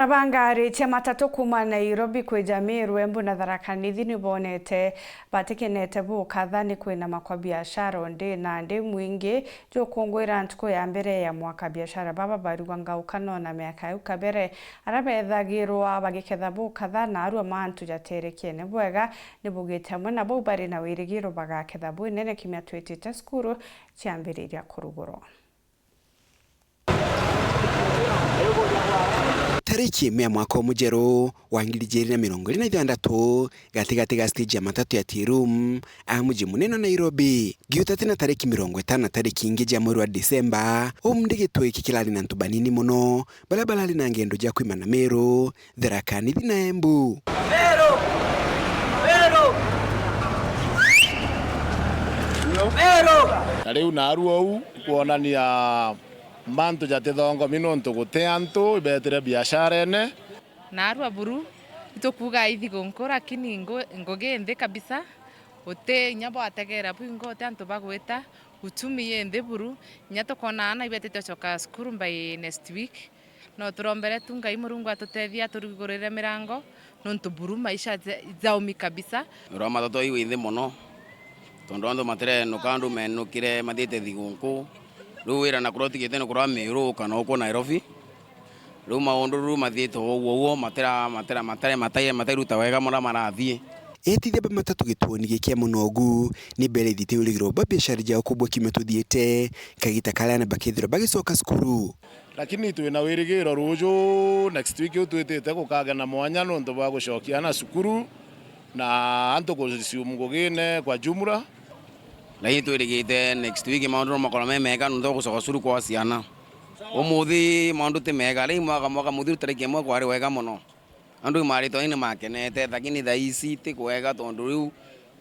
Abangari cia matatu kuma Nairobi kwija Meru, Embu na Tharaka Nithi nibonete batikenete bukatha ni kwinama kwa biashara ndi na ndi mwingi jukungwira ntuku ya mbere ya mwaka biashara baba barugwa ngaukano na miaka ukabere arabethagirwa bagiketha bukatha na arua mantu jaterekie ne bwega nibugite hamwe na bo bari na wirigiro bagaketha bwinene kimya twitite skuru ciambiriria kurugurwa. Tariki mea mwaka mujero wa 2026 gatigati ga stage ya matatu ya Tirum muji munene Nairobi giutati na tariki 50 tariki ingi ya mwezi wa Disemba omndigitwe iki kilali na ntubanini muno balabala na ngendo ja kwimana Meru, Tharaka Nithi na Embu. Meru Tariu na aruo kuonania mantu jatithongo minontu gute antu ibetire biashara ene na arua buru itokuga ithigo nko lakini ngogende kabisa ote nyabo ategera pingo tanto bagweta uchumi yende buru nyato kona ana ibetete choka skuru by next week no turombere tunga imurungu atotethia turugurire mirango nonto buru maisha zaumi kabisa roma toto iwithe mono tondondo matere no kandu menukire mathite thigunku ruwira na kuroti giteno kura Meru kana uko Nairobi ruma ondu mathito wo matare ruta wega mona marathie etithia matatu gituoni gikia munogu ni mbere thite uligiro biashara jao kubwa kimetuthiete kagita kala na bakithiro bagicoka skuru lakini twina wirigiro ruju next week utwitete gukaga na mwanya nonto ba gucokia na skuru na anto kuciumugugine kwa jumla na hito irigite next week maundu makolome mega ndo gucoka curu kwa ciana umuthi maundu te mega ri mwaka muthiru tariki mwe kwari wega muno andu marito ine makenete lakini thaisi ti kwega tondu riu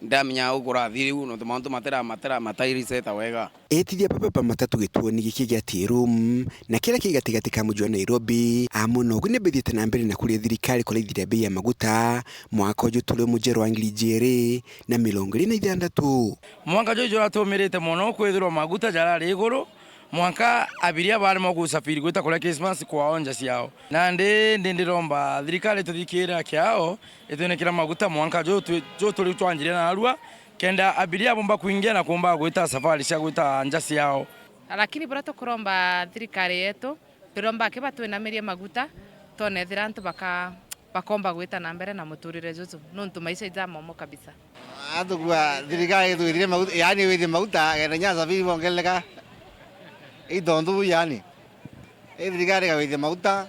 ndamenya ukurathi riu no maundu matairise ta wega etithia papa matatu gituoni giki gia Tirum na kila kigatigati ka muji wa Nairobi amuno gune bethite na mbere na kuri thirikari kuleithira bei ya maguta mwaka uju tuli mujero wa 2026 mwaka uju ratumirite muno kwithirwa maguta jarari iguru mwaka abiria bari mo gusafiri gwita kule Christmas kwa onja ciao na ndiromba thirikari tuthikira kiao itwenekira maguta mwaka uju tuli twanjire na arua kenda abiria bomba kuingia na kuomba gwita safari cia gwita anja ciao lakini burato kuromba thirikari yetu turomba kibatwe na meria maguta tone thirantu bakomba gwita na mbere na muturire juju nontu maisha ijamomo kabisa atukua thirikari twirire maguta yani withie maguta kenda nya safari bongeleka idondu yani thirikari ga withie maguta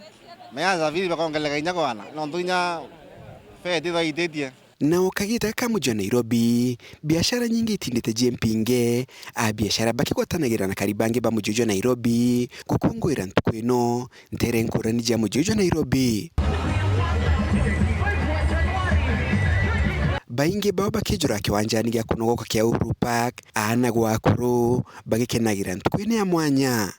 maya safari bakongeleka inya kwana nontu inya fete thaitetie na ukagita ka muji wa Nairobi biashara nyingi itindite jempinge biashara bakigwatanagira na karibange ba muji wa Nairobi gukungwira ntuku ino ntere nkurani ja muji wa Nairobi baingi bao bakijura kiwanjani gya kunogoka kia Uhuru Park ana gwakuru bagikenagira ntuku ino ya mwanya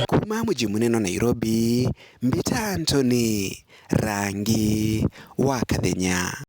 kuma muji munene Nairobi Mbita Anthony Rangi wa Kathenya.